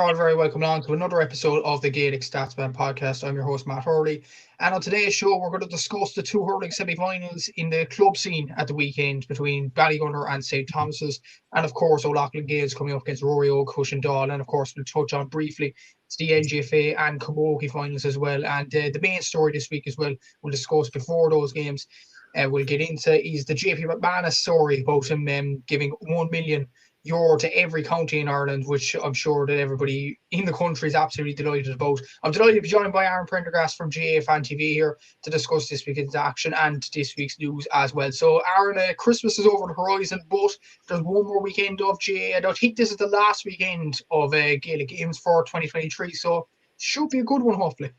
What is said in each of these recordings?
all very welcome along to another episode of the Gaelic Statsman podcast. I'm your host, Matt Hurley. And on today's show, we're going to discuss the two hurling semi-finals in the club scene at the weekend between Ballygunner and St. Thomas's. And of course, O'Loughlin Gaels coming up against Ruairi, Cushendall. And of course, we'll touch on briefly the LGFA and Camogie finals as well. And the main story this week as well, we'll discuss before those games. We'll get into is the JP McManus story about him giving €1 million to every county in Ireland, which I'm sure that everybody in the country is absolutely delighted about. I'm delighted to be joined by Aaron Prendergast from GA Fan TV here to discuss this weekend's action and this week's news as well. So, Aaron, Christmas is over the horizon, but there's one more weekend of GA. I don't think this is the last weekend of Gaelic Games for 2023, so should be a good one, hopefully.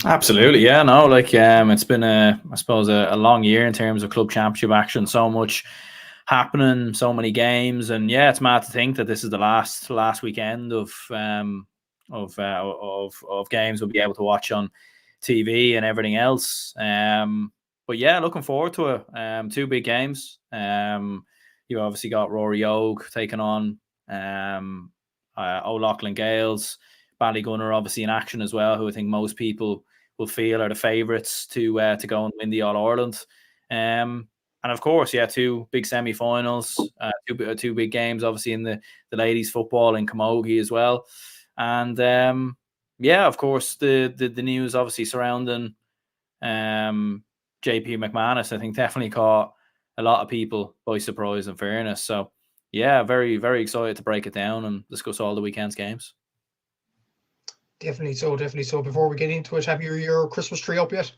Absolutely, yeah. No, it's been I suppose a long year in terms of club championship action. So much happening, so many games, and yeah, it's mad to think that this is the last weekend of games we'll be able to watch on TV and everything else. But yeah, looking forward to it. Two big games. You obviously got Ruairi taking on O'Loughlin Gaels, Ballygunner obviously in action as well, who I think most people will feel are the favourites to go and win the All-Ireland. And of course, yeah, two big semi-finals, two big games, obviously in the ladies' football in Camogie as well. And yeah, of course, the news obviously surrounding JP McManus, I think definitely caught a lot of people by surprise, in fairness. So yeah, very, very excited to break it down and discuss all the weekend's games. Definitely so. Before we get into it, have you your Christmas tree up yet?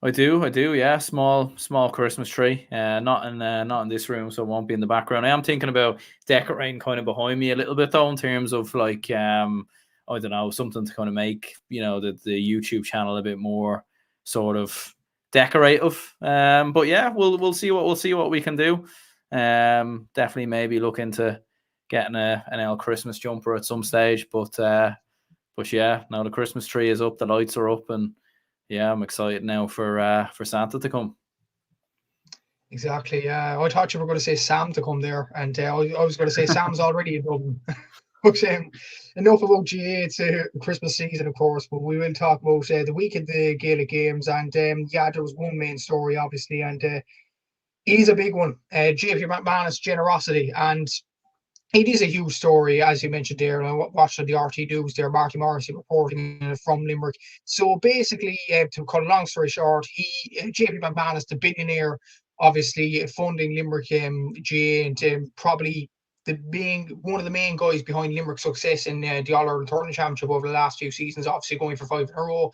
I do, yeah. Small Christmas tree. Not in this room, so it won't be in the background. I am thinking about decorating kind of behind me a little bit though, in terms of I don't know, something to kind of make the YouTube channel a bit more sort of decorative. But yeah, we'll see what we can do. Definitely maybe look into getting an L Christmas jumper at some stage. But yeah, now the Christmas tree is up, the lights are up, and yeah, I'm excited now for Santa to come. Exactly. I thought you were going to say Sam to come there, and I was going to say Sam's already in Dublin. But enough about GA. It's Christmas season, of course, but we will talk about the week of the Gaelic Games. And yeah, there was one main story, obviously, and it is a big one. JP McManus' generosity, and it is a huge story, as you mentioned there. I watched on the RT News there, Marty Morrissey reporting from Limerick. So basically, to cut a long story short, JP McManus, the billionaire, obviously funding Limerick GA, and probably one of the main guys behind Limerick's success in the All-Ireland Hurling Championship over the last few seasons, obviously going for 5 in a row.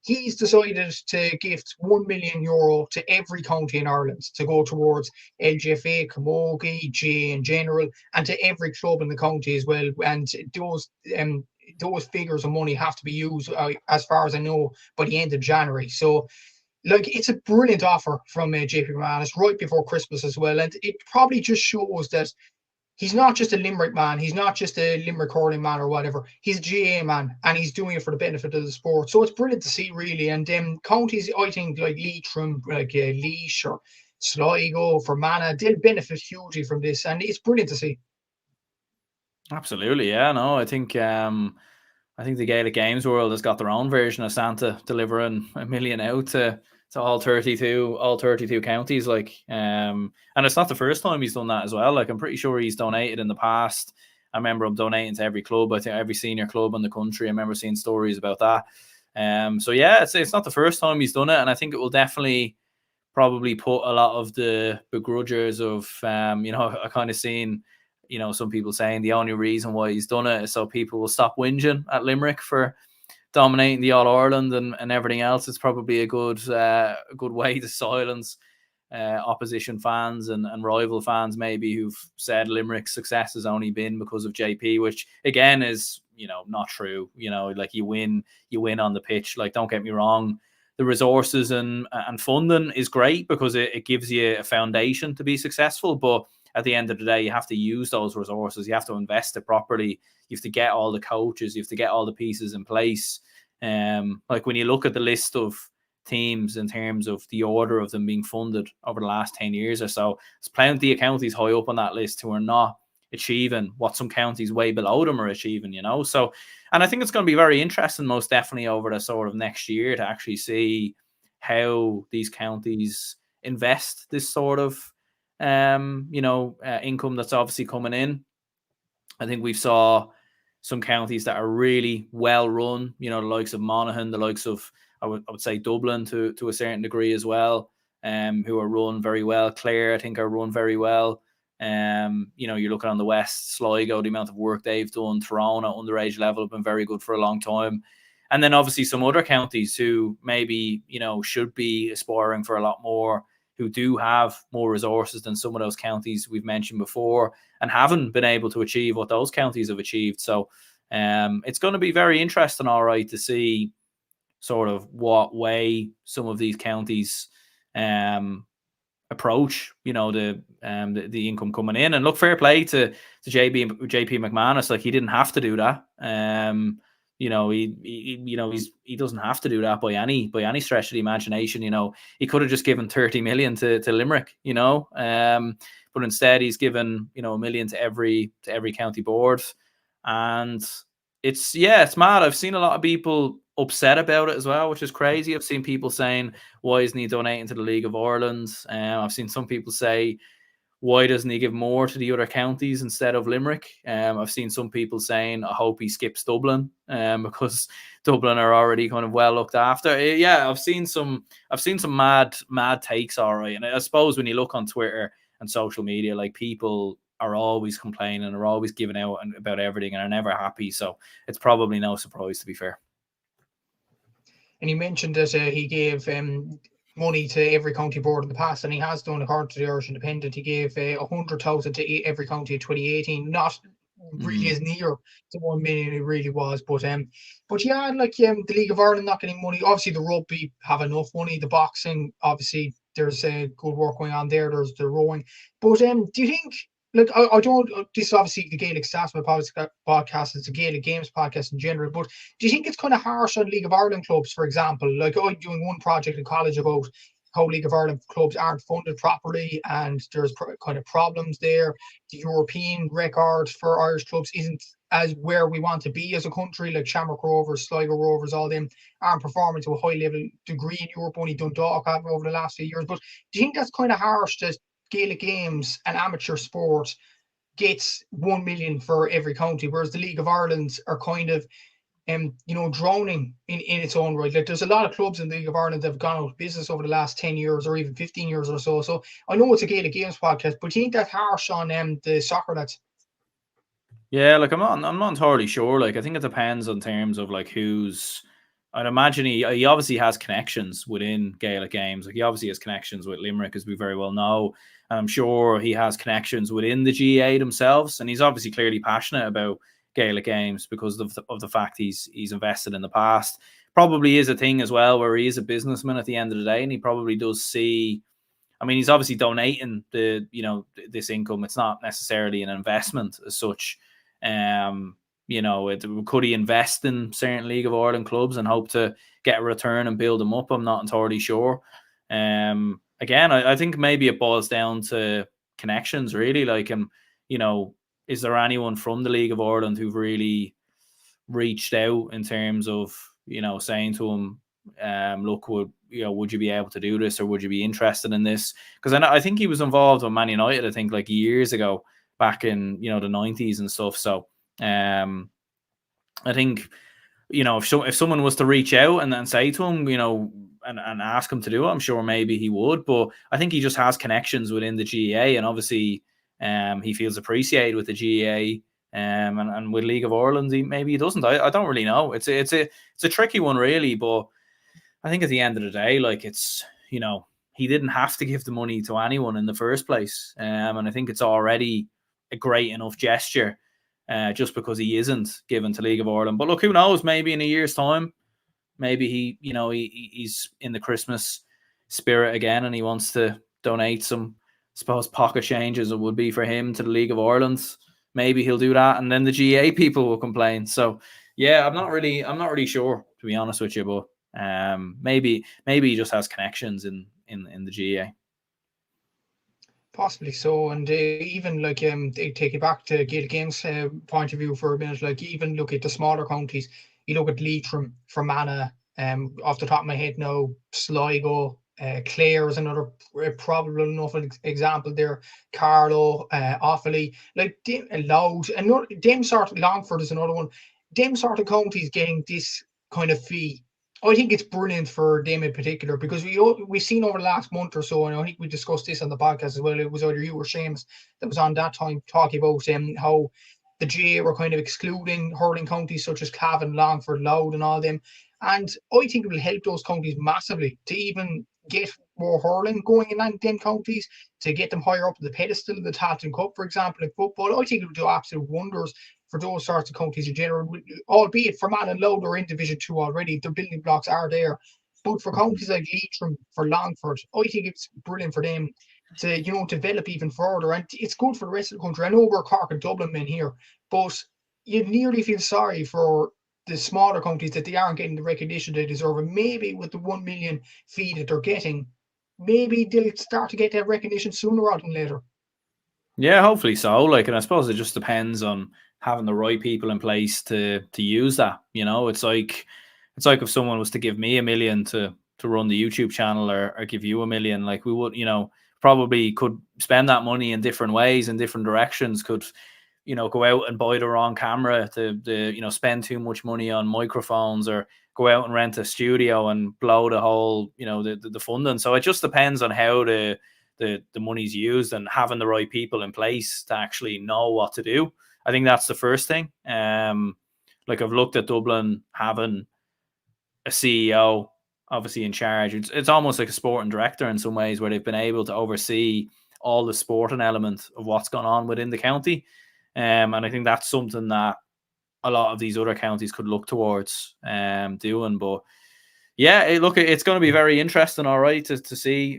He's decided to gift €1 million to every county in Ireland to go towards LGFA, Camogie, GA in general, and to every club in the county as well. And those figures of money have to be used, as far as I know, by the end of January. So, it's a brilliant offer from JP McManus right before Christmas as well. And it probably just shows that he's not just a Limerick man. He's not just a Limerick hurling man or whatever. He's a GA man, and he's doing it for the benefit of the sport. So it's brilliant to see, really. And counties, I think, like Leitrim, Laois or Sligo, Fermanagh, they'll benefit hugely from this, and it's brilliant to see. Absolutely, yeah. No, I think the Gaelic Games world has got their own version of Santa delivering $1 million out to all 32 counties, and it's not the first time he's done that as well. I'm pretty sure he's donated in the past. I remember him donating to every club. I think every senior club in the country. I remember seeing stories about that. So yeah, it's not the first time he's done it, and I think it will definitely probably put a lot of the begrudgers of I kind of seen some people saying the only reason why he's done it is so people will stop whinging at Limerick for dominating the All-Ireland and everything else. It's probably a good way to silence opposition fans and rival fans maybe who've said Limerick's success has only been because of JP, which again is not true. You win on the pitch. Don't get me wrong, the resources and funding is great because it gives you a foundation to be successful, but at the end of the day, you have to use those resources. You have to invest it properly. You have to get all the coaches. You have to get all the pieces in place. When you look at the list of teams in terms of the order of them being funded over the last 10 years or so, there's plenty of counties high up on that list who are not achieving what some counties way below them are achieving, you know. So, and I think it's going to be very interesting, most definitely, over the sort of next year to actually see how these counties invest this sort of, income that's obviously coming in. I think we've saw some counties that are really well run, you know, the likes of Monaghan, the likes of, I would say Dublin to a certain degree as well, who are run very well. Clare, I think, are run very well. You're looking on the west, Sligo, the amount of work they've done. Tyrone at underage level have been very good for a long time. And then obviously some other counties who maybe, should be aspiring for a lot more, who do have more resources than some of those counties we've mentioned before, and haven't been able to achieve what those counties have achieved. So it's going to be very interesting, all right, to see sort of what way some of these counties approach, the income coming in. And look, fair play to JP McManus. Like, he didn't have to do that. He doesn't have to do that by any stretch of the imagination. He could have just given 30 million to Limerick, but instead he's given, $1 million to every county board. And it's mad. I've seen a lot of people upset about it as well, which is crazy. I've seen people saying, why isn't he donating to the League of Ireland? I've seen some people say, why doesn't he give more to the other counties instead of Limerick? I've seen some people saying, I hope he skips Dublin, because Dublin are already kind of well looked after. Yeah, I've seen some mad takes, all right. And I suppose when you look on Twitter and social media, like, people are always complaining, are always giving out about everything, and are never happy. So it's probably no surprise, to be fair. And he mentioned that he gave money to every county board in the past, and he has done, according to the Irish Independent. He gave 100,000 to every county in 2018. Not really as near to 1 million it really was, but yeah, like, the League of Ireland not getting money. Obviously, the rugby have enough money. The boxing, obviously, there's good work going on there. There's the rowing, but do you think? Look, I don't. This is obviously the Gaelic Statsman podcast. It's a Gaelic Games podcast in general. But do you think it's kind of harsh on League of Ireland clubs, for example? Like, I'm doing one project in college about how League of Ireland clubs aren't funded properly, and there's kind of problems there. The European record for Irish clubs isn't as where we want to be as a country. Like Shamrock Rovers, Sligo Rovers, all them aren't performing to a high level degree in Europe. Only Dundalk have over the last few years. But do you think that's kind of harsh that Gaelic Games and amateur sport gets 1 million for every county, whereas the League of Ireland are kind of drowning in its own right? Like, there's a lot of clubs in the League of Ireland that have gone out of business over the last 10 years or even 15 years or so. So I know it's a Gaelic Games podcast, but do you think that's harsh on the soccer lads? Yeah, like, I'm not entirely sure. Like, I think it depends on terms of, like, I'd imagine he obviously has connections within Gaelic Games. Like, he obviously has connections with Limerick, as we very well know. And I'm sure he has connections within the GAA themselves. And he's obviously clearly passionate about Gaelic Games because of the fact he's invested in the past. Probably is a thing as well where he is a businessman at the end of the day, and he probably does see. I mean, he's obviously donating this income. It's not necessarily an investment as such. Could he invest in certain League of Ireland clubs and hope to get a return and build them up? I'm not entirely sure. Again, I think maybe it boils down to connections, really. Like, is there anyone from the League of Ireland who've really reached out in terms of, saying to him, look, would you be able to do this, or would you be interested in this? Because I think he was involved with Man United, I think, like, years ago, back in, the 90s and stuff. So I think, if someone was to reach out and then say to him, and ask him to do it, I'm sure maybe he would. But I think he just has connections within the GAA, and obviously he feels appreciated with the GAA, and with League of Ireland, maybe he doesn't. I don't really know. It's a tricky one, really. But I think at the end of the day, like, it's, he didn't have to give the money to anyone in the first place, and I think it's already a great enough gesture, just because he isn't given to League of Ireland. But look, who knows? Maybe in a year's time, maybe he's in the Christmas spirit again, and he wants to donate some, I suppose, pocket change, as it would be for him, to the League of Ireland. Maybe he'll do that, and then the GA people will complain. So yeah, I'm not really sure, to be honest with you. But maybe he just has connections in the GA. Possibly so, and even like they take it back to Gaelic Games point of view for a minute. Like even look at the smaller counties. You look at Leitrim, Fermanagh, off the top of my head now, Sligo, Clare is another probable enough example there. Carlow, Offaly, like Louth, and them sort of Longford is another one. Them sort of counties getting this kind of fee. I think it's brilliant for them in particular because we've seen over the last month or so, and I think we discussed this on the podcast as well. It was either you or Seamus that was on that time talking about how the GA were kind of excluding hurling counties such as Cavan, Longford, Louth, and all them. And I think it will help those counties massively to even get more hurling going in them counties, to get them higher up the pedestal of the Tailteann Cup, for example, in football. I think it will do absolute wonders for those sorts of counties in general, albeit for Man and Louth are in Division 2 already, the building blocks are there. But for counties like Leitrim, for Longford, I think it's brilliant for them to, develop even further. And it's good for the rest of the country. I know we're Cork and Dublin men here, but you nearly feel sorry for the smaller counties that they aren't getting the recognition they deserve. And maybe with the 1 million fee that they're getting, maybe they'll start to get that recognition sooner rather than later. Yeah, hopefully so. Like, and I suppose it just depends on having the right people in place to use that. It's like if someone was to give me $1 million to run the YouTube channel, or give you $1 million, like we would, probably could spend that money in different ways, in different directions. Could, go out and buy the wrong camera to spend too much money on microphones, or go out and rent a studio and blow the whole, the funding. So it just depends on how the money's used, and having the right people in place to actually know what to do. I think that's the first thing. Like I've looked at Dublin having a CEO obviously in charge. It's almost like a sporting director in some ways, where they've been able to oversee all the sporting element of what's gone on within the county. And I think that's something that a lot of these other counties could look towards doing. But yeah, look, it's going to be very interesting, all right, to see.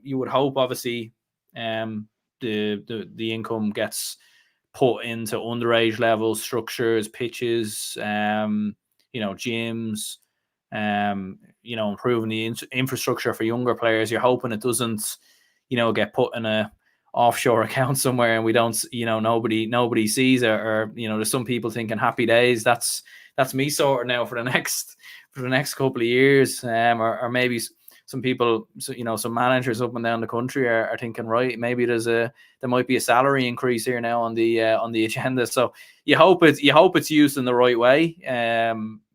You would hope, obviously, the income gets put into underage level structures, pitches, gyms, improving the infrastructure for younger players. You're hoping it doesn't, get put in a offshore account somewhere and we don't, nobody sees it, or there's some people thinking happy days. That's me sorting now for the next couple of years, or maybe some people, some managers up and down the country are thinking, right, maybe there might be a salary increase here now on the agenda. So you hope it's used in the right way.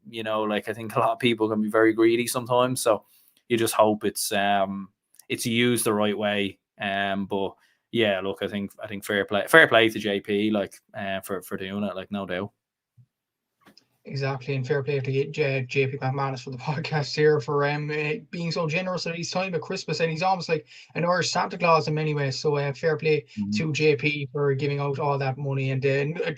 Like I think a lot of people can be very greedy sometimes, so you just hope it's used the right way. But yeah, look, I think fair play to JP, like for doing it, like, no doubt. Exactly, and fair play to JP McManus for the podcast here, for being so generous at his time at Christmas, and he's almost like an Irish Santa Claus in many ways. So fair play to JP for giving out all that money. And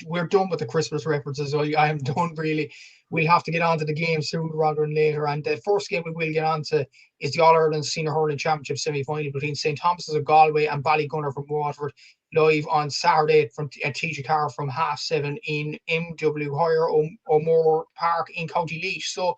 we're done with the Christmas references. I am done, really. We'll have to get on to the game sooner rather than later. And the first game we will get on to is the All-Ireland Senior Hurling Championship semi-final between St. Thomas's of Galway and Ballygunner from Waterford, live on Saturday at TG Car from 7:30 in MW Hire O'More Park in County Laois. So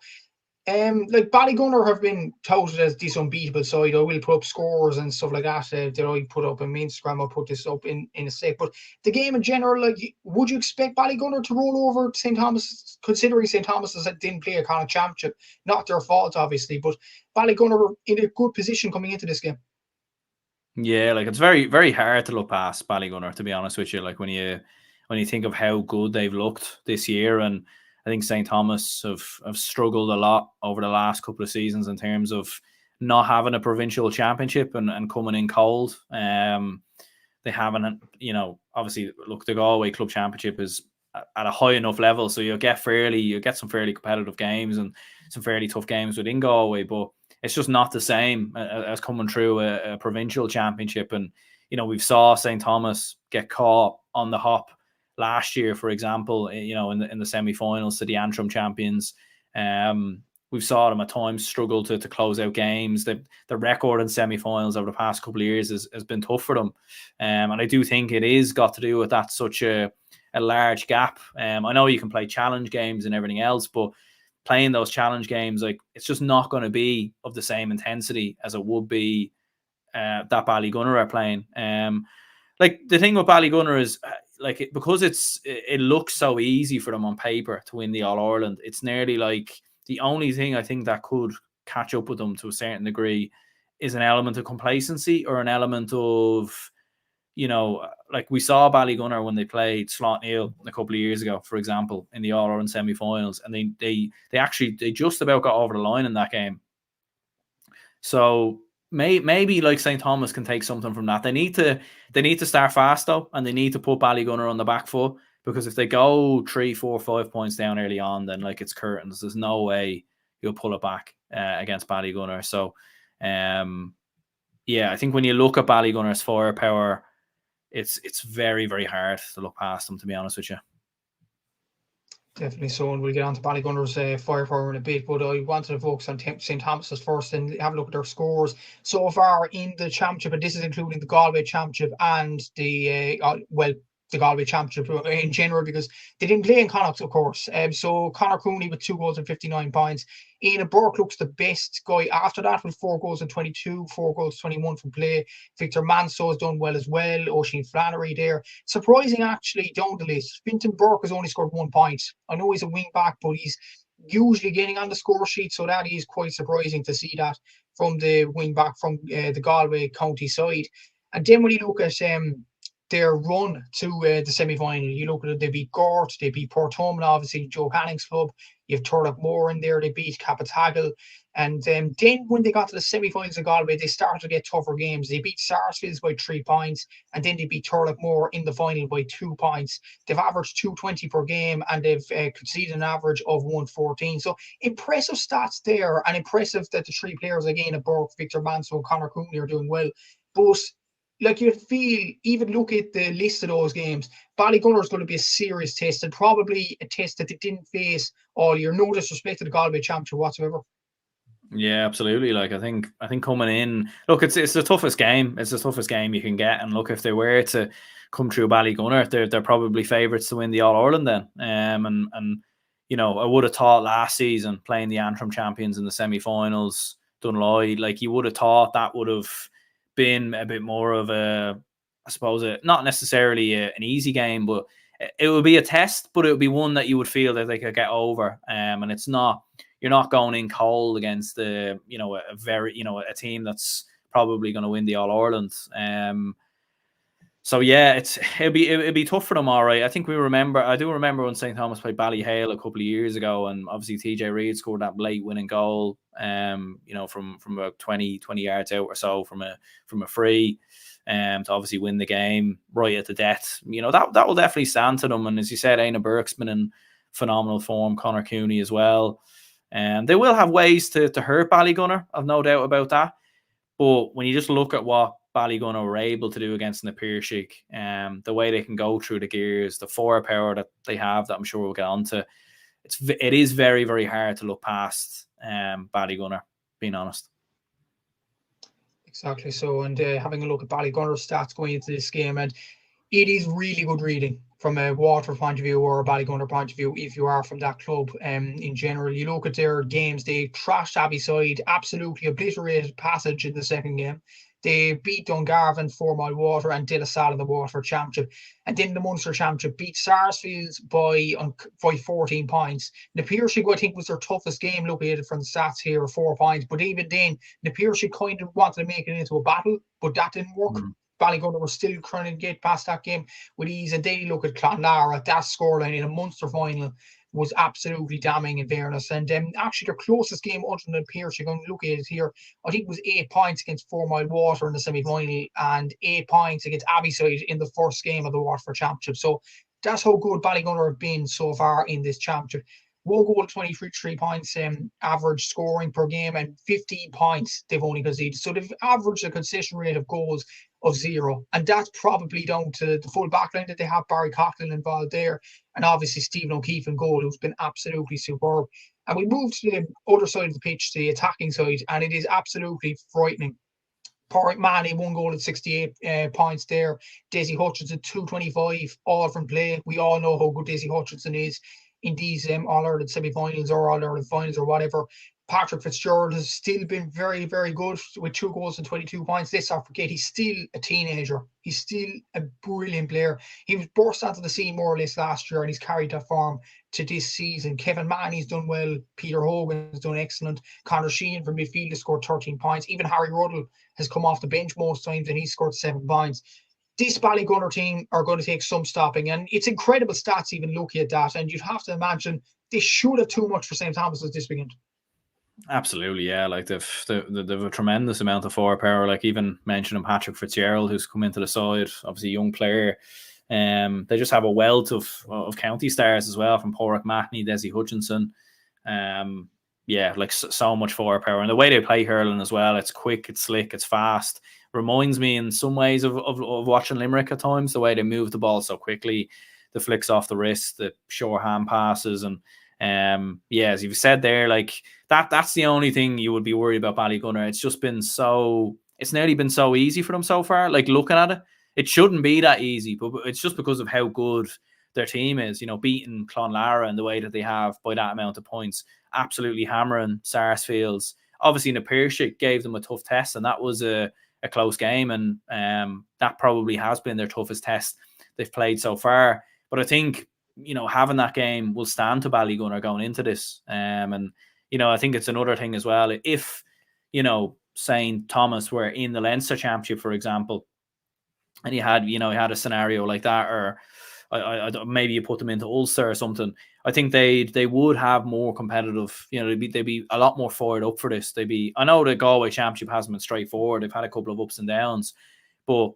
like Ballygunner have been touted as this unbeatable side. I will put up scores and stuff like that that I put up on my Instagram. I'll put this up in a sec. But the game in general, like, would you expect Ballygunner to roll over St. Thomas, considering St. Thomas's didn't play a kind of championship? Not their fault, obviously, but Ballygunner were in a good position coming into this game. Yeah, like it's very, very hard to look past Ballygunner, to be honest with you. Like when you think of how good they've looked this year, and I think St. Thomas have struggled a lot over the last couple of seasons in terms of not having a provincial championship and coming in cold. They haven't, obviously, look, the Galway Club Championship is at a high enough level, so you'll get some fairly competitive games and some fairly tough games within Galway, but it's just not the same as coming through a provincial championship. And we've saw St. Thomas get caught on the hop last year, for example, in the semi-finals to the Antrim champions. We've saw them at times struggle to close out games. The record in semi-finals over the past couple of years has been tough for them. And I do think it is got to do with that such a large gap. I know you can play challenge games and everything else, but playing those challenge games, like, it's just not going to be of the same intensity as it would be that Ballygunner are playing. Like the thing with Ballygunner is like because it looks so easy for them on paper to win the All Ireland. It's nearly like the only thing I think that could catch up with them to a certain degree is an element of complacency or an element of, you know, like we saw Ballygunner when they played Slot Neal a couple of years ago, for example, in the All Ireland semi-finals, and they just about got over the line in that game. So maybe like St. Thomas can take something from that. They need to start fast though, and they need to put Ballygunner on the back foot, because if they go 3, 4, 5 points down early on, then like it's curtains. There's no way you'll pull it back against Ballygunner. So yeah, I think when you look at Ballygunner's firepower, it's very, very hard to look past them, to be honest with you. Definitely so, and we'll get on to Ballygunner's firepower in a bit, but I wanted to focus on St. Thomas's first and have a look at their scores so far in the championship, and this is including the Galway Championship and the Galway Championship in general, because they didn't play in Connacht, of course. So Conor Cooney with 2 goals and 59 points. Ian Burke looks the best guy after that with 4 goals and 22, 4 goals, 21 from play. Victor Manso has done well as well. Oisin Flannery there. Surprising actually down the list. Fintan Burke has only scored 1 point. I know he's a wing back, but he's usually getting on the score sheet, so that is quite surprising to see that from the wing back from the Galway County side. And then when you look at their run to the semi-final, you look at it, they beat Gort, they beat Porthumna, obviously Joe Hanning's club. You have Turlough in there, they beat Capatagal. And then when they got to the semi-finals in Galway, they started to get tougher games. They beat Sarsfields by 3 points, and then they beat Turlough in the final by 2 points. They've averaged 220 per game, and they've conceded an average of 114. So impressive stats there, and impressive that the 3 players again, of Burke, Victor Manso, and Conor Cooney are doing well. But like you feel, even look at the list of those games, Ballygunner is going to be a serious test, and probably a test that they didn't face all year. No disrespect to the Galway Championship whatsoever. Yeah, absolutely. Like I think coming in, look, it's the toughest game. It's the toughest game you can get, and look, if they were to come through Ballygunner, they're probably favourites to win the All Ireland then. And you know, I would have thought last season playing the Antrim champions in the semi-finals, Dunloy, like you would have thought that would have been a bit more of a, I suppose, not necessarily an easy game, but it would be a test, but it would be one that you would feel that they could get over. And it's not, you're not going in cold against a team that's probably going to win the All Ireland. So yeah, it'd be tough for them, all right. I do remember when St. Thomas played Ballyhale a couple of years ago, and obviously TJ Reid scored that late winning goal, from about 20 yards out or so from a free, to obviously win the game right at the death. You know, that will definitely stand to them. And as you said, Aina Burke's been in phenomenal form, Conor Cooney as well. And they will have ways to hurt Ballygunner, I've no doubt about that. But when you just look at what Ballygunner were able to do against Na Piarsaigh, the way they can go through the gears, the firepower that they have, that I'm sure we'll get on to, it is very, very hard to look past Ballygunner, being honest. Exactly so, and having a look at Ballygunner's stats going into this game, and it is really good reading from a Waterford point of view or a Ballygunner point of view if you are from that club. In general, you look at their games, they trashed Abbeyside, absolutely obliterated Passage in the second game. They beat Dungarvan, 4 Mile Water, and De La Salle in the Waterford Championship. And then the Munster Championship beat Sarsfields by 14 points. Na Piarsaigh, I think, was their toughest game, looking at it from the stats here, 4 points. But even then, Na Piarsaigh kind of wanted to make it into a battle, but that didn't work. Ballygunner was still trying to get past that game with ease. And then you look at Clonlara, that scoreline in a Munster final was absolutely damning in fairness. And actually their closest game other than Pierce, you're going to look at it here, I think it was 8 points against 4 Mile Water in the semi-final and 8 points against Abbeyside in the first game of the Waterford Championship. So that's how good Ballygunner have been so far in this championship. 1 goal, 23 points average scoring per game, and 15 points they've only conceded. So they've averaged a consistent rate of goals of 0. And that's probably down to the full backline that they have, Barry Coughlin involved there, and obviously Stephen O'Keefe in goal, who's been absolutely superb. And we move to the other side of the pitch, the attacking side, and it is absolutely frightening. Porrick Manny, 1 goal at 68 points there. Desi Hutchinson, 225, all from play. We all know how good Desi Hutchinson is in these All-Ireland semi-finals or All-Ireland finals or whatever. Patrick Fitzgerald has still been very, very good with 2 goals and 22 points. Let's not forget, he's still a teenager. He's still a brilliant player. He was burst onto the scene more or less last year, and he's carried that form to this season. Kevin Manny's done well. Peter Hogan's done excellent. Conor Sheehan from midfield has scored 13 points. Even Harry Ruddle has come off the bench most times, and he's scored 7 points. This Ballygunner team are going to take some stopping, and it's incredible stats even looking at that. And you'd have to imagine they should have too much for St. Thomas's this weekend. Absolutely, yeah. Like they've a tremendous amount of firepower. Like even mentioning Patrick Fitzgerald, who's come into the side, obviously a young player. They just have a wealth of county stars as well, from Porrick Matney, Desi Hutchinson. Yeah, like so much firepower, and the way they play hurling as well. It's quick, it's slick, it's fast. Reminds me in some ways of watching Limerick at times. The way they move the ball so quickly, the flicks off the wrist, the short hand passes, and yeah, as you've said there, like that's the only thing you would be worried about Ballygunner. It's nearly been so easy for them so far. Like looking at it, it shouldn't be that easy, but it's just because of how good their team is. You know, beating Clonlara in the way that they have by that amount of points, absolutely hammering Sarsfields. Obviously, Napirshick gave them a tough test, and that was a close game, and that probably has been their toughest test they've played so far. But I think, you know, having that game will stand to Ballygunner going into this. And, you know, I think it's another thing as well. If, you know, St. Thomas were in the Leinster Championship, for example, and you had a scenario like that, or maybe you put them into Ulster or something, I think they would have more competitive, you know, they'd be a lot more fired up for this. I know the Galway Championship hasn't been straightforward. They've had a couple of ups and downs, but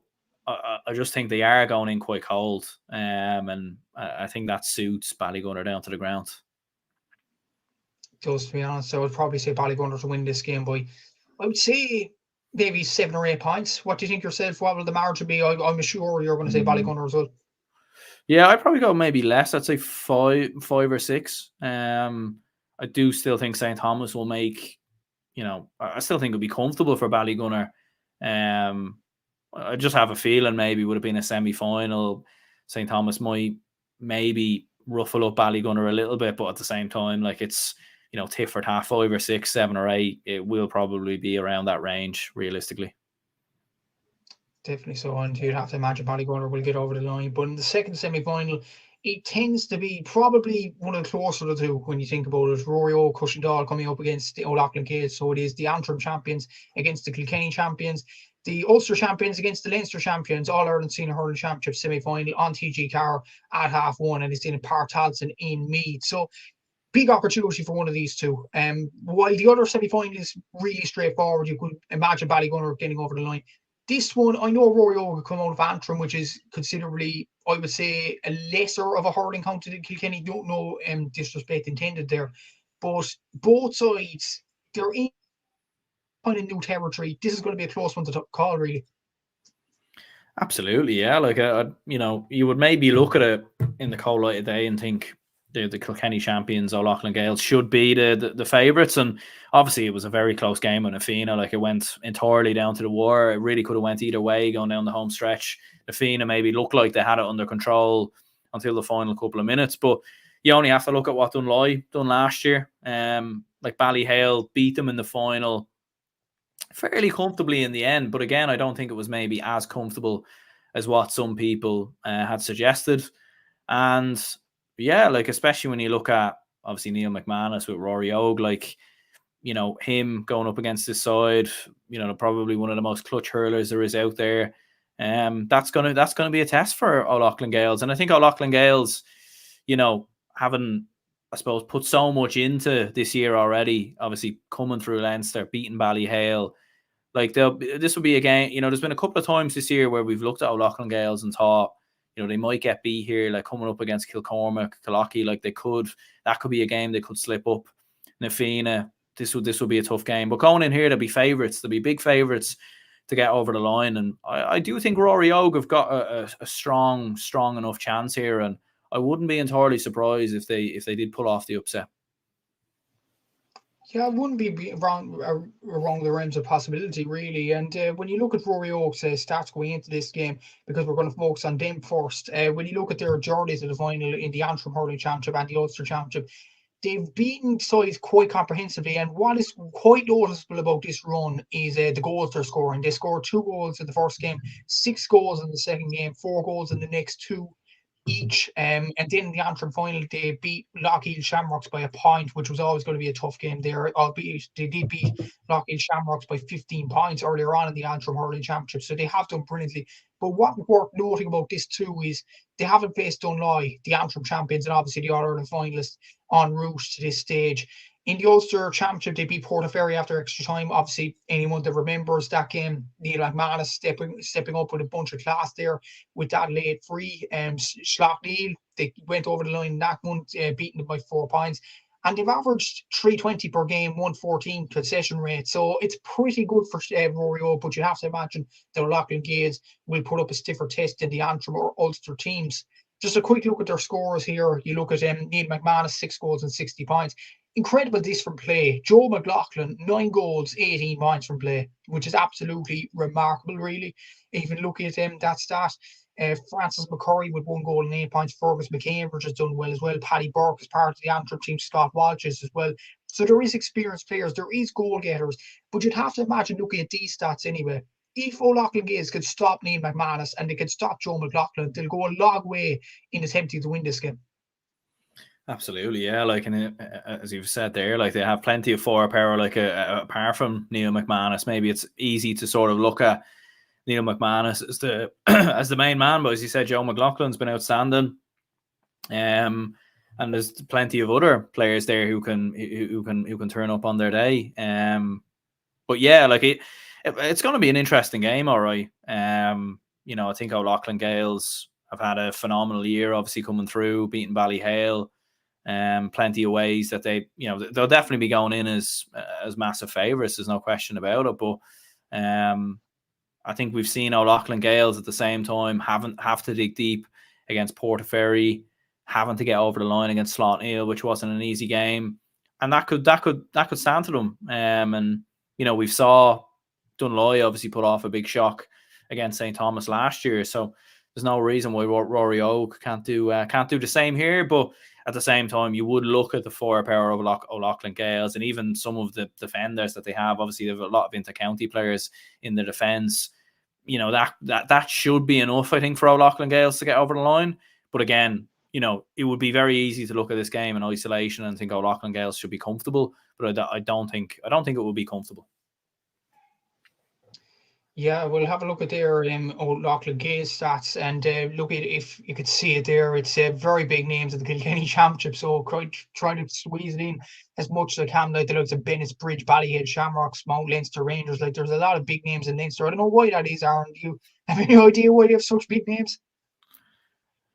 I just think they are going in quite cold, and I think that suits Ballygunner down to the ground. Just to be honest, I would probably say Ballygunner to win this game by, I would say, maybe 7 or 8 points. What do you think yourself? What will the margin be? I'm sure you're going to say Ballygunner as well. Yeah, I'd probably go maybe less. I'd say five or six. I do still think St. Thomas will make, you know, I still think it'll be comfortable for Ballygunner. I just have a feeling maybe would have been a semi-final. St. Thomas might maybe ruffle up Ballygunner a little bit, but at the same time, like it's, you know, tit for tat, 5 or 6, 7 or 8. It will probably be around that range realistically. Definitely so, and you'd have to imagine Ballygunner will get over the line. But in the second semi-final, it tends to be probably one of the closer of the two when you think about it. Ruairi, Cushendall coming up against the O'Loughlin Gaels, so it is the Antrim champions against the Kilkenny champions, the Ulster champions against the Leinster champions, All-Ireland Senior Hurling Championship semi-final on TG Carr at 1:30, and it's in Park Tolson in Meath. So big opportunity for one of these two. While the other semi-final is really straightforward, you could imagine Ballygunner getting over the line. This one, I know Ruairi could come out of Antrim, which is considerably, I would say, a lesser of a hurling county than Kilkenny. Don't know disrespect intended there. But both sides, they're in kind of new territory. This is going to be a close one to call, really. Absolutely, yeah. Like, you know, you would maybe look at it in the cold light of day and think the Kilkenny champions, O'Loughlin Gaels, should be the favourites. And obviously, it was a very close game on Fina. Like, it went entirely down to the wire. It really could have went either way going down the home stretch. Fina maybe looked like they had it under control until the final couple of minutes. But you only have to look at what Dunloy done last year. Like Ballyhale beat them in the final fairly comfortably in the end. But again, I don't think it was maybe as comfortable as what some people had suggested. And yeah, like, especially when you look at, obviously, Neil McManus with Rory Ogue, like, you know, him going up against this side, you know, probably one of the most clutch hurlers there is out there. That's gonna be a test for O'Loughlin Gaels. And I think O'Loughlin Gaels, you know, having, I suppose, put so much into this year already, obviously coming through Leinster, beating Ballyhale, like this will be a game, you know, there's been a couple of times this year where we've looked at O'Loughlin Gaels and thought, you know, they might get beat here, like coming up against Kilcormac, Killoughey, like that could be a game they could slip up. Nafina, this will be a tough game. But going in here, there'll be favourites, there'll be big favourites to get over the line. And I do think Rory Ogue have got a strong enough chance here, and I wouldn't be entirely surprised if they did pull off the upset. Yeah, it wouldn't be wrong the realms of possibility, really. And when you look at Rory Oak's stats going into this game, because we're going to focus on them first, when you look at their journeys to the final in the Antrim Hurling Championship and the Ulster Championship, they've beaten sides quite comprehensively. And what is quite noticeable about this run is the goals they're scoring. They scored 2 goals in the first game, 6 goals in the second game, 4 goals in the next 2 each. And then in the Antrim final, they beat Lockheed Shamrocks by a point, which was always going to be a tough game there. Albeit they did beat Lockheed Shamrocks by 15 points earlier on in the Antrim Hurling Championship, so they have done brilliantly. But what worth noting about this too is they haven't faced Dunloy, the Antrim champions, and obviously the All-Ireland finalists, en route to this stage. In the Ulster Championship, they beat Portaferry after extra time. Obviously, anyone that remembers that game, Neil McManus stepping up with a bunch of class there with that late free. Schlock Neil, they went over the line in that one, beating them by 4 points. And they've averaged 320 per game, 114 concession rate. So it's pretty good for Ruairi, but you have to imagine the Loughlin Gaels will put up a stiffer test than the Antrim or Ulster teams. Just a quick look at their scores here. You look at Neil McManus, 6 goals and 60 points. Incredible this from play. Joe McLaughlin, 9 goals, 18 points from play, which is absolutely remarkable, really. Even looking at that stat. Francis McCurry with 1 goal and 8 points. Fergus McCambridge has done well as well. Paddy Burke is part of the Antrim team. Scott Walsh as well. So there is experienced players. There is goal getters. But you'd have to imagine looking at these stats anyway. If O'Loughlin Gaels could stop Neil McManus and they could stop Joe McLaughlin, they'll go a long way in attempting to win this game. Absolutely, yeah. Like, and as you've said there, like they have plenty of firepower. Like apart from Neil McManus, maybe it's easy to sort of look at Neil McManus as the as the main man, but as you said, Joe McLaughlin's been outstanding. And there's plenty of other players there who can turn up on their day. But yeah, like it's going to be an interesting game, all right. You know, I think O'Loughlin Gaels have had a phenomenal year, obviously coming through, beating Ballyhale. Plenty of ways that they'll definitely be going in as massive favourites. There's no question about it. But I think we've seen O'Loughlin Gaels at the same time have to dig deep against Portaferry, having to get over the line against Slot Neil, which wasn't an easy game, and that could stand to them. And you know, we saw Dunloy obviously put off a big shock against St. Thomas last year, so there's no reason why Rory Oak can't do the same here. But at the same time, you would look at the firepower of O'Loughlin Gaels and even some of the defenders that they have. Obviously, they have a lot of inter-county players in the defence. You know, that should be enough, I think, for O'Loughlin Gaels to get over the line. But again, you know, it would be very easy to look at this game in isolation and think O'Loughlin Gaels should be comfortable. But I don't think it will be comfortable. Yeah, we'll have a look at their O'Loughlin Gaels stats and look at if you could see it there. It's very big names of the Kilkenny Championship, so try to squeeze it in as much as I can. Like the likes of Bennett's Bridge, Ballyhead Shamrocks, Mount Leinster Rangers. Like there's a lot of big names in Leinster. I don't know why that is, Aaron. Do you have any idea why they have such big names?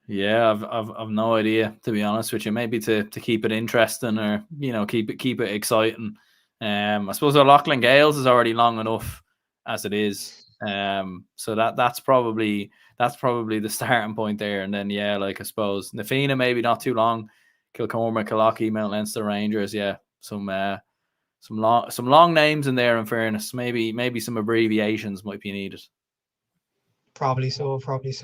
Yeah, I've no idea, to be honest with you. Maybe to keep it interesting, or you know, keep it exciting. I suppose O'Loughlin Gaels is already long enough as it is, so that's probably the starting point there. And then yeah, like I suppose Nafina maybe not too long, Kilcormac, Killoughey, Mount Leinster Rangers. Yeah, some long names in there. In fairness, maybe some abbreviations might be needed. Probably so. Probably advice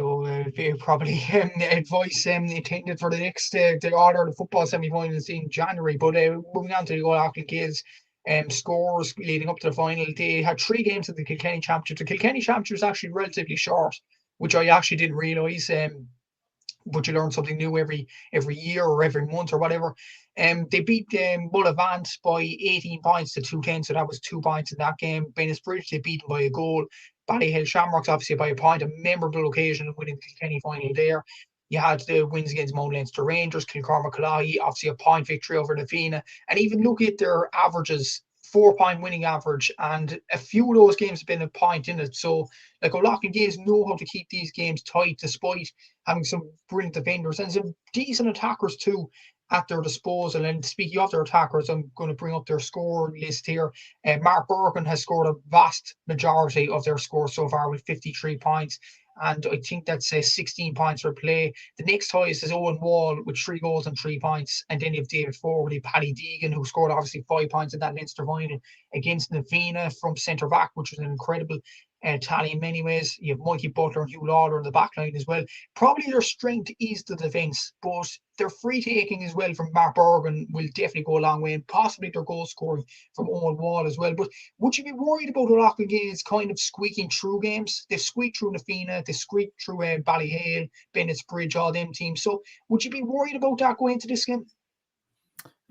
intended for the next the order of the football semi-finals in January. But moving on to the O'Loughlin Gaels. Scores leading up to the final. They had 3 games at the Kilkenny Championship. The Kilkenny Championship was actually relatively short, which I actually didn't realise. But you learn something new every year or every month or whatever. They beat Mullivant by 18 points to 2-10, so that was 2 points in that game. Bennett's Bridge, they beat them by a goal. Ballyhill Shamrocks, obviously by a point, a memorable occasion winning the Kilkenny final there. You had the wins against Mount Leinster Rangers, Kilcormac, Killoughey, obviously a point victory over Nafina. And even look at their averages, 4-point winning average, and a few of those games have been a point in it. So, like, O'Loughlin Gaels know how to keep these games tight despite having some brilliant defenders and some decent attackers too at their disposal. And speaking of their attackers, I'm going to bring up their score list here. Mark Bergen has scored a vast majority of their scores so far with 53 points. And I think that's 16 points per play. The next highest is Owen Wall with 3 goals and 3 points. And then you have David Fogarty, Paddy Deegan, who scored obviously 5 points in that Leinster final against Navina from centre back, which was an incredible tally in many ways. You have Mikey Butler and Hugh Lawler in the back line as well. Probably their strength is the defence, but their free taking as well from Mark Bergen will definitely go a long way, and possibly their goal scoring from Owen Wall as well. But would you be worried about O'Loughlin Gaels kind of squeaking through games? They've squeaked through Nafina, they squeaked through Ballyhale, Bennett's Bridge, all them teams. So would you be worried about that going into this game?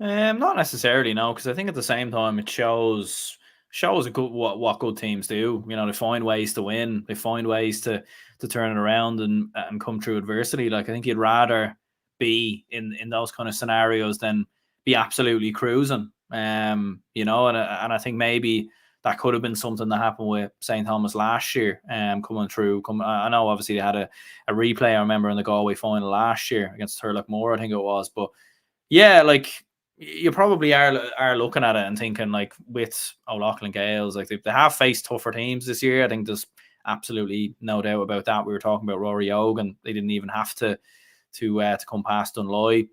Not necessarily, no, because I think at the same time it shows a good what good teams do. You know, they find ways to win, they find ways to turn it around and come through adversity. Like, I think you'd rather be in those kind of scenarios than be absolutely cruising. You know, and I think maybe that could have been something that happened with St. Thomas last year. Coming through. I know obviously they had a replay, I remember, in the Galway final last year against Thurlockmore, I think it was. But yeah, like, you probably are looking at it and thinking, like, with O'Loughlin Gaels, like, they have faced tougher teams this year. I think there's absolutely no doubt about that. We were talking about Ruairi and they didn't even have to come past Dunloy.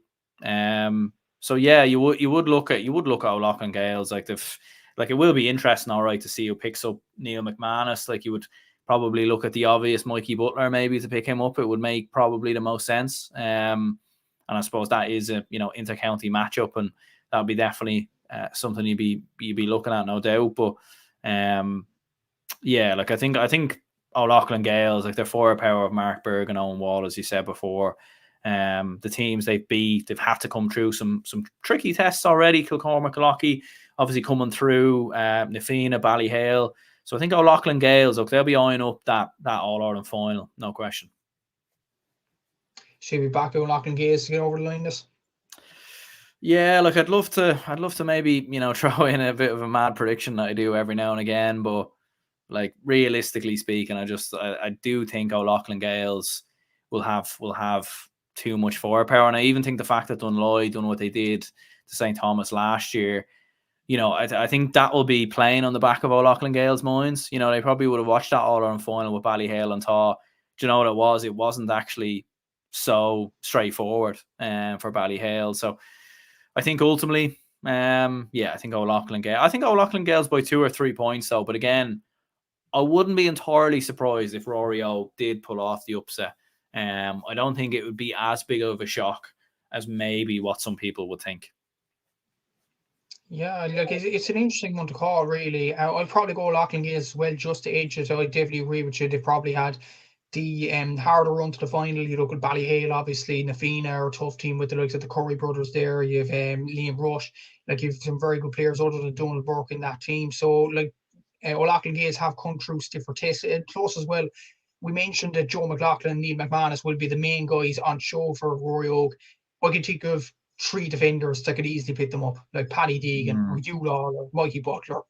So yeah, you would look at O'Loughlin Gaels. Like, it will be interesting, all right, to see who picks up Neil McManus. Like, you would probably look at the obvious Mikey Butler maybe to pick him up. It would make probably the most sense. And I suppose that is a inter-county matchup, and that would be definitely something you'd be looking at, no doubt. But yeah, like, I think O'Loughlin Gaels, like, their forward power of Mark Berg and Owen Wall, as you said before, the teams they've beat, they've had to come through some tricky tests already. Kilcormac, Lochie, obviously coming through, Nafina, Ballyhale. So I think O'Loughlin Gaels, look, they'll be eyeing up that All-Ireland final, no question. Should we back O'Loughlin Gaels to get over the line this? Yeah, like, I'd love to maybe, throw in a bit of a mad prediction that I do every now and again, but, like, realistically speaking, I do think O'Loughlin Gaels will have too much firepower, and I even think the fact that Dunloy done what they did to St. Thomas last year, I think that will be playing on the back of O'Loughlin Gaels' minds. They probably would have watched that All-Ireland final with Ballyhale and thought, do you know what it was? It wasn't actually so straightforward for Ballyhale. So I think ultimately, I think O'Loughlin Gaels by 2 or 3 points though. But again, I wouldn't be entirely surprised if Rory O did pull off the upset. I don't think it would be as big of a shock as maybe what some people would think. Yeah, like, it's an interesting one to call, really. I'll probably go O'Loughlin Gaels as well, just to edge it. I definitely agree with you. They probably had the harder run to the final. You look at Ballyhale, obviously, Nafina are a tough team with the likes of the Curry brothers there. You have Liam Rush. Like, you have some very good players other than Donald Burke in that team. So, like, O'Loughlin Gaels have come through stiffer tests. Plus as well, we mentioned that Joe McLaughlin and Neil McManus will be the main guys on show for Rory Oak. I can think of 3 defenders that could easily pick them up, like Paddy Deegan or Hugh Law or Mikey Butler.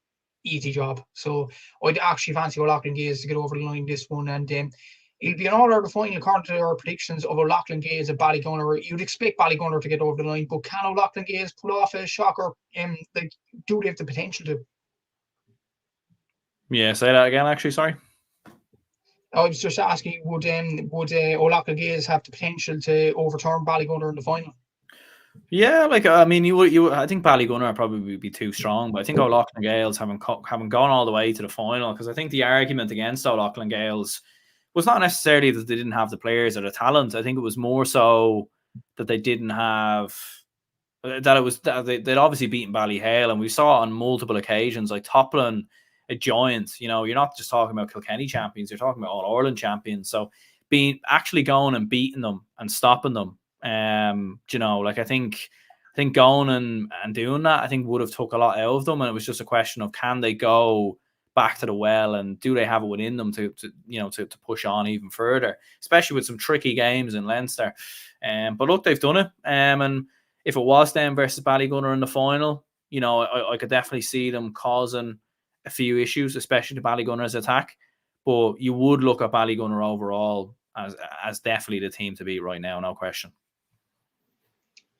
Easy job. So I'd actually fancy O'Loughlin Gaels to get over the line this one, and it'll be an all-Ireland final according to our predictions of O'Loughlin Gaels and Ballygunner. You'd expect Ballygunner to get over the line, but can O'Loughlin Gaels pull off a shocker? Do they have the potential to? Yeah, say that again. Actually, sorry. I was just asking, would O'Loughlin Gaels have the potential to overturn Ballygunner in the final? Yeah, like, I mean, I think Ballygunner probably would be too strong, but I think O'Loughlin Gaels haven't gone all the way to the final, because I think the argument against O'Loughlin Gaels was not necessarily that they didn't have the players or the talent. I think it was more so that they didn't have that they'd obviously beaten Ballyhale, and we saw it on multiple occasions, like toppling a giant. You're not just talking about Kilkenny champions, you're talking about All Ireland champions. So actually going and beating them and stopping them, like, I think going and doing that, I think would have took a lot out of them, and it was just a question of, can they go back to the well, and do they have it within them to push on even further, especially with some tricky games in Leinster. But look, they've done it, and if it was them versus Ballygunner in the final, I could definitely see them causing a few issues, especially to Ballygunner's attack. But you would look at Ballygunner overall as definitely the team to beat right now, no question.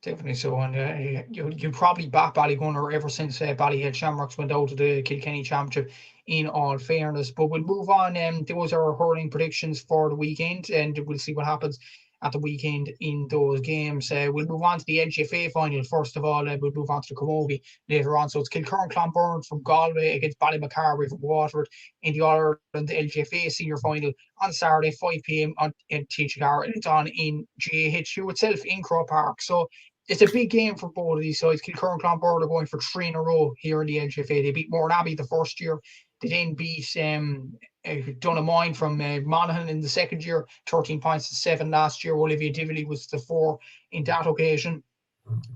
Definitely so, and you probably back Ballygunner ever since Ballyhead Shamrocks went out to the Kilkenny Championship, in all fairness. But we'll move on. Those are our hurling predictions for the weekend, and we'll see what happens at the weekend in those games. We'll move on to the LGFA final first of all. We'll move on to the Camogie later on. So it's Kilkerran Clonberne from Galway against Ballymacarbery from Waterford in the All-Ireland LGFA senior final on Saturday, 5 p.m. on TGR, and it's on in GAHU itself in Crow Park. So it's a big game for both of these sides. Kilkerran Clonberne are going for 3 in a row here in the LGFA. They beat Mournabbey the first year. They then beat Donaghmine from Monaghan in the second year, 13 points to 7 last year. Olivia Dively was the 4 in that occasion.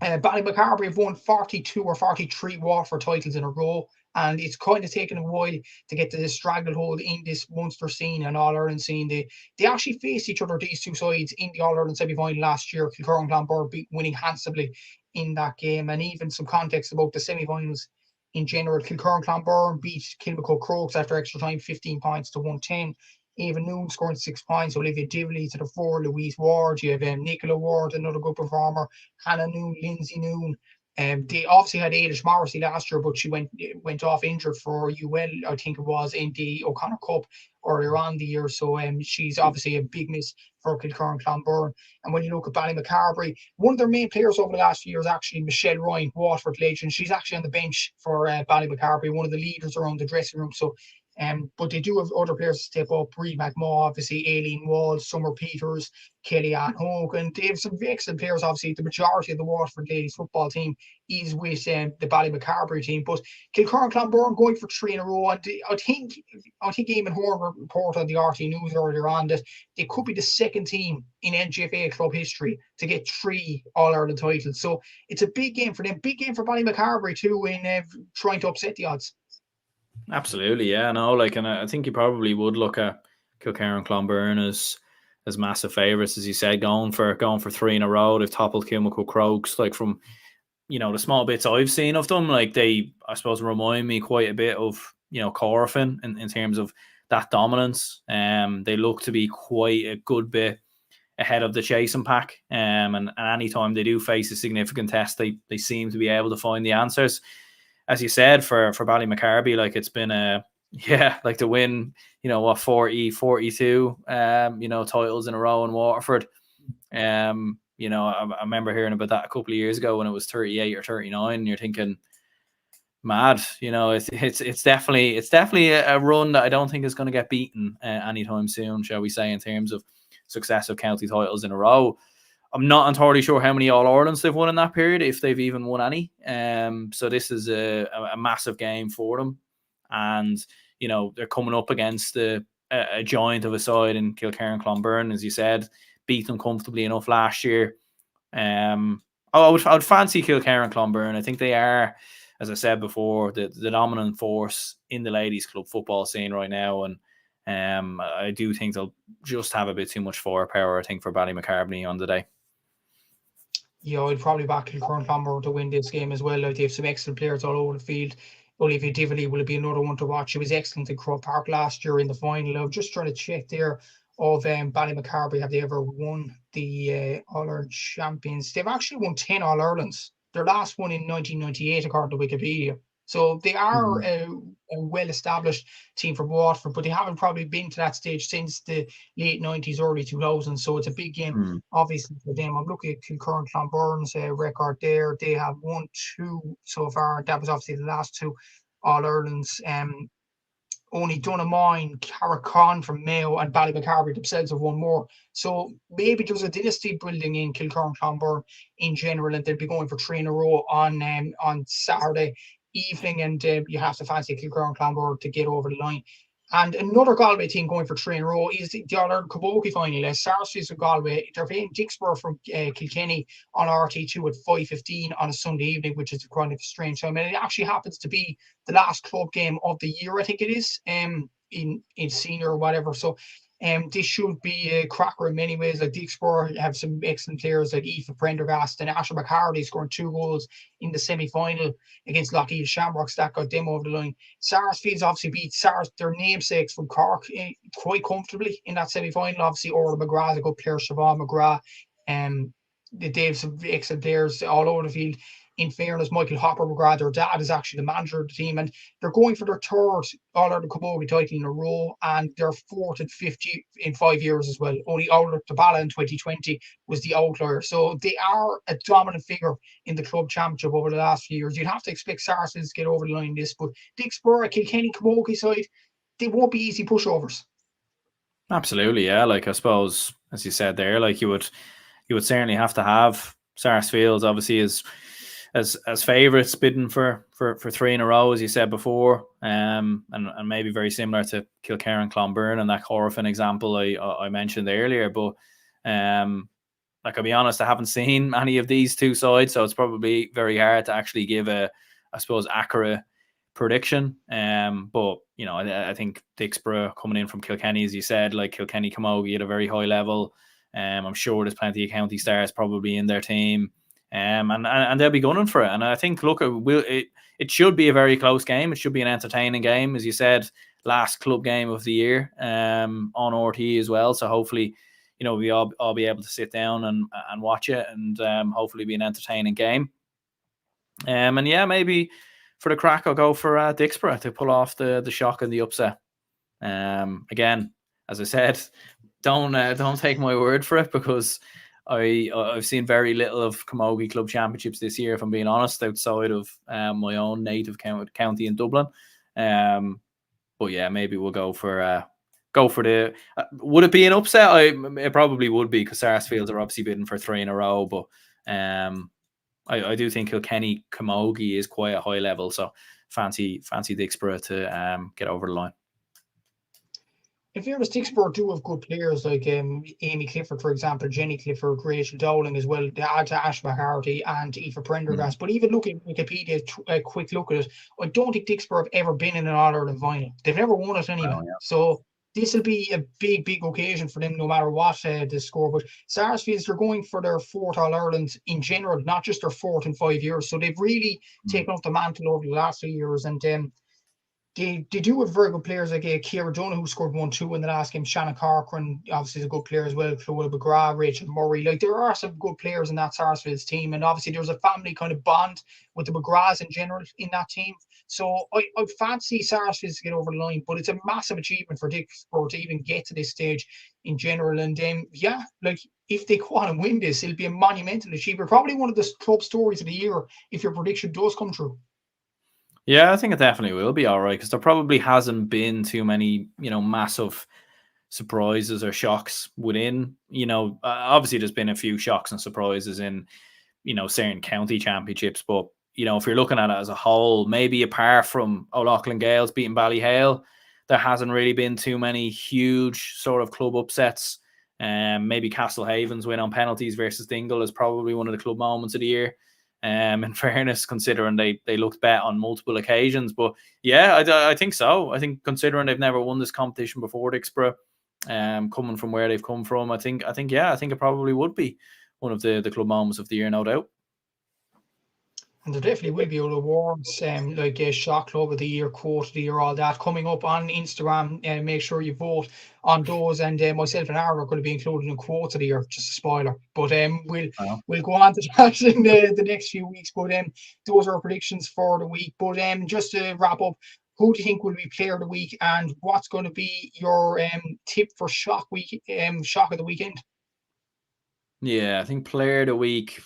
Ballymacarbery have won 42 or 43 Waterford titles in a row, and it's kind of taken a while to get to this stranglehold in this Munster scene and All-Ireland scene. They actually faced each other, these two sides, in the All-Ireland semi-final last year. Kilkerran Clonberne winning handsomely in that game. And even some context about the semi-finals in general, Kilkerran Clonberne beat Kilmacoe Crokes after extra time, 15 points to 110. Ava Noon scoring 6 points, Olivia Dively to the 4, Louise Ward, you have Nicola Ward, another good performer, Hannah Noon, Lindsay Noon. They obviously had Ailish Morrissey last year, but she went off injured for UL, I think it was, in the O'Connor Cup earlier on the year. So she's obviously a big miss for Kilkerran Clonberne. And when you look at Ballymacarbery, one of their main players over the last few years, actually Michelle Ryan, Waterford legend. She's actually on the bench for Ballymacarbery, one of the leaders around the dressing room. So but they do have other players to step up. Brie McMaw, obviously, Aileen Wall, Summer Peters, Kellyanne Hogan. They have some excellent players, obviously. The majority of the Waterford ladies football team is with the Ballymacarbery team. But Kilkerran Clonberne going for 3 in a row. And I think Eamon Horn reported on the RT News earlier on that they could be the second team in LGFA club history to get 3 All-Ireland titles. So it's a big game for them. Big game for Ballymacarbery too in trying to upset the odds. Absolutely, yeah, no, and I think you probably would look at Kilkerran Clonberne as massive favourites, as you said, going for 3 in a row. They've toppled Kilmacoe Crokes, from the small bits I've seen of them, they, I suppose, remind me quite a bit of Corofin in terms of that dominance. They look to be quite a good bit ahead of the chasing pack, and any time they do face a significant test, they seem to be able to find the answers. As you said, for Ballymacarbery, it's been to win, 42, titles in a row in Waterford. I remember hearing about that a couple of years ago when it was 38 or 39, and you're thinking, mad, it's definitely a run that I don't think is going to get beaten anytime soon, shall we say, in terms of successive county titles in a row. I'm not entirely sure how many All-Irelands they've won in that period, if they've even won any. So this is a massive game for them. And, they're coming up against a giant of a side in Kilkerran Clonberne, as you said, beat them comfortably enough last year. I would fancy Kilkerran Clonberne. I think they are, as I said before, the dominant force in the ladies' club football scene right now. And I do think they'll just have a bit too much firepower, I think, for Ballymacarbery on the day. Yeah, I'd probably back Kilkerran Clonberne to win this game as well. They have some excellent players all over the field. Olivia Dively will be another one to watch. She was excellent in Crow Park last year in the final. I'm just trying to check there of Ballymacarbery. Have they ever won the All-Ireland Champions? They've actually won 10 All-Irelands. Their last one in 1998, according to Wikipedia. So they are a well-established team from Waterford, but they haven't probably been to that stage since the late 90s, early 2000s. So it's a big game, obviously, for them. I'm looking at Kilkerran Clonberne's record there. They have won 2 so far. That was obviously the last 2 All-Irelands. Only Donaghmine, Carrick from Mayo, and Ballymacarbery themselves have won more. So maybe there's a dynasty building in Kilkerran Clonberne in general, and they'll be going for 3 in a row on Saturday evening, and you have to fancy Kilkerran Clonberne to get over the line. And another Galway team going for 3 in a row is the All-Ireland Camogie final. Sarsfields of Galway, they're playing Dixborough from Kilkenny on RT2 at 5:15 on a Sunday evening, which is kind of a strange time. And it actually happens to be the last club game of the year, I think it is, in senior or whatever. So this should be a cracker in many ways. Like Dixborough have some excellent players like Aaron Prendergast and Asher McCarthy scoring 2 goals in the semi-final against Lockheed Shamrocks. That got them over the line. Sarsfields obviously beat their namesakes from Cork quite comfortably in that semi-final. Obviously, Orla McGrath is a good player, Siobhan McGrath. They have some excellent players all over the field. in fairness, Michael Hopper McGrath, their dad, is actually the manager of the team, and they're going for their third All-Ireland Camogie title in a row, and they're fourth and 50 in 5 years as well. Only Outler Tabala in 2020 was the outlier. So they are a dominant figure in the club championship over the last few years. You'd have to expect Sarsfields to get over the line in this, but Dicksboro, Kilkenny Camogie side, they won't be easy pushovers. Absolutely, yeah. Like, I suppose, as you said there, like you would certainly have to have Sarsfields obviously as favourites bidding for 3 in a row, as you said before, and maybe very similar to Kilkerran and Clonberne and that Corofin example I mentioned earlier. But like, I'll be honest, I haven't seen any of these two sides, so it's probably very hard to actually give a, I suppose, accurate prediction. But you know, I think Dicksboro coming in from Kilkenny, as you said, like Kilkenny Camogie at a very high level. I'm sure there's plenty of county stars probably in their team. And they'll be gunning for it. And I think, look, it should be a very close game. It should be an entertaining game, as you said, last club game of the year on RTE as well. So hopefully, you know, we all be able to sit down and watch it, and hopefully be an entertaining game. And yeah, maybe for the crack, I'll go for Dicksboro to pull off the shock and the upset. Again, as I said, don't take my word for it, because I've seen very little of Camogie Club Championships this year, if I'm being honest, outside of my own native county in Dublin. But yeah, maybe we'll go for the. Would it be an upset? It probably would be, because Sarsfields are obviously bidding for 3 in a row. But I do think Kilkenny Camogie is quite a high level, so fancy Dicksboro to get over the line. In fairness, Dicksboro do have good players like Amy Clifford, for example, Jenny Clifford, Rachel Dowling as well, to add to Ash McCarthy and Aoife Prendergast. But even looking at Wikipedia, a quick look at it, I don't think Dicksboro have ever been in an All-Ireland final. They've never won it anyway. Oh, yeah. So this will be a big occasion for them, no matter what the score. But Sarsfields, they're going for their 4th All-Ireland in general, not just their 4th in 5 years. So they've really taken up the mantle over the last few years. And they do have very good players like Ciara Dunn, who scored 1-2 in the last game. Shannon Corcoran, obviously, is a good player as well. Chloe McGrath, Rachel Murray. Like, there are some good players in that Sarsfields team. And obviously, there's a family kind of bond with the McGraths in general in that team. So I fancy Sarsfields to get over the line, but it's a massive achievement for Dicksboro to even get to this stage in general. And yeah, like, if they go on and win this, it'll be a monumental achievement. Probably one of the club stories of the year if your prediction does come true. Yeah, I think it definitely will be all right, because there probably hasn't been too many, you know, massive surprises or shocks within, you know, obviously there's been a few shocks and surprises in, you know, certain county championships, but, you know, if you're looking at it as a whole, maybe apart from O'Loughlin Gaels beating Ballyhale, there hasn't really been too many huge sort of club upsets. Maybe Castlehaven's win on penalties versus Dingle is probably one of the club moments of the year. In fairness, considering they looked bet on multiple occasions. But yeah, I think so. I think, considering they've never won this competition before, Dicksboro, coming from where they've come from, I think it probably would be one of the club moments of the year, no doubt. And there definitely will be other awards, like Shock Club of the Year, Quote of the Year, all that coming up on Instagram. And make sure you vote on those. And myself and Aaron are going to be included in Quote of the Year, just a spoiler. But we'll go on to that in the next few weeks. But those are our predictions for the week. But just to wrap up, who do you think will be Player of the Week, and what's going to be your tip for Shock Week, Shock of the Weekend? Yeah, I think Player of the Week.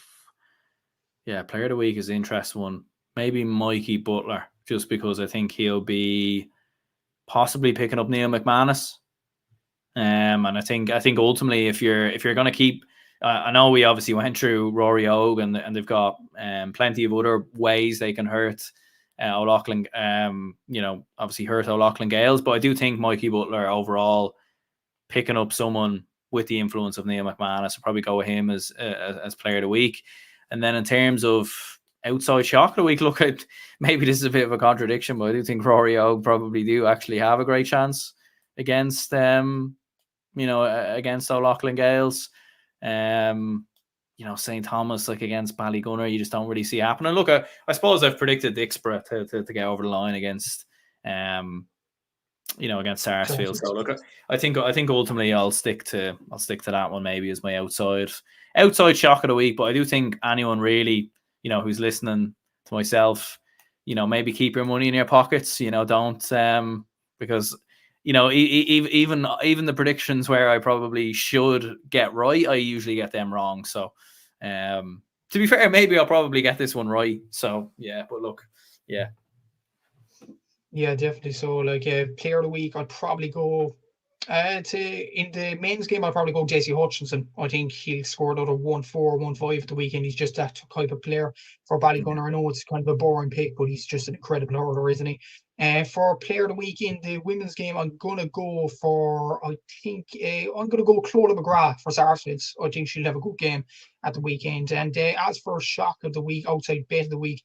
Yeah, Player of the Week is an interesting one. Maybe Mikey Butler, just because I think he'll be possibly picking up Neil McManus. And I think ultimately, if you're going to keep, I know we obviously went through Ruairi Og, and they've got plenty of other ways they can hurt O'Loughlin. You know, obviously hurt O'Loughlin Gaels, but I do think Mikey Butler overall picking up someone with the influence of Neil McManus, I'll probably go with him as Player of the Week. And then in terms of outside shock of the week, look, maybe this is a bit of a contradiction, but I do think Ruairi Og probably do actually have a great chance against against O'Loughlin Gaels. You know, St. Thomas, like against Ballygunner, you just don't really see happening. Look, I suppose I've predicted Dicksboro to get over the line against against Sarsfield. So look, I think ultimately I'll stick to that one maybe as my outside shock of the week. But I do think anyone really, who's listening to myself, maybe keep your money in your pockets. Don't because even the predictions where I probably should get right, I usually get them wrong. So to be fair, maybe I'll probably get this one right. So yeah, but look, yeah. Yeah, definitely. So like player of the week, I'd probably go in the men's game, I'd probably go Jesse Hutchinson. I think he'll score another 1-4, 1-5 at the weekend. He's just that type of player for Ballygunner. I know it's kind of a boring pick, but he's just an incredible hurler, isn't he? For player of the week in the women's game, I'm gonna go for I'm gonna go Clodagh McGrath for Sarsfields. I think she'll have a good game at the weekend. And as for shock of the week, outside bet of the week,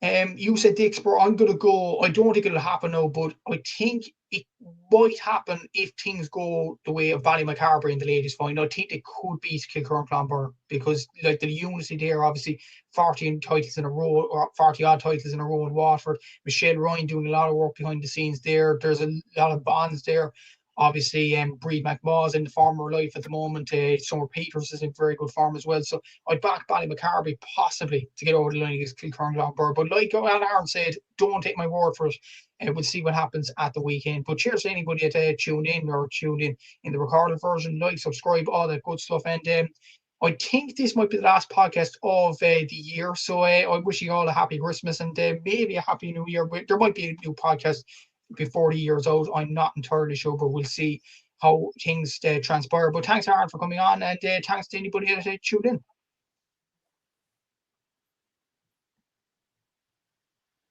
you said Dixborough. I'm going to go. I don't think it'll happen now, but I think it might happen if things go the way of Ballymacarbery in the ladies' final. I think they could beat Kilcurran Clonbur because, like, the unity there, obviously 40 titles in a row, or 40 odd titles in a row in Waterford. Michelle Ryan doing a lot of work behind the scenes there. There's a lot of bonds there. Obviously, Breed McMahon's in the form of her life at the moment. Summer Peters is in very good form as well. So I'd back Ballymacarbery possibly to get over the line against Kilcurran Clonbur. But like Aaron said, don't take my word for it. We'll see what happens at the weekend. But cheers to anybody that tuned in in the recorded version. Like, subscribe, all that good stuff. And I think this might be the last podcast of the year. So I wish you all a happy Christmas and maybe a happy New Year. There might be a new podcast before the year's out. I'm not entirely sure, but we'll see how things transpire. But thanks, Aaron, for coming on, and thanks to anybody that tuned in.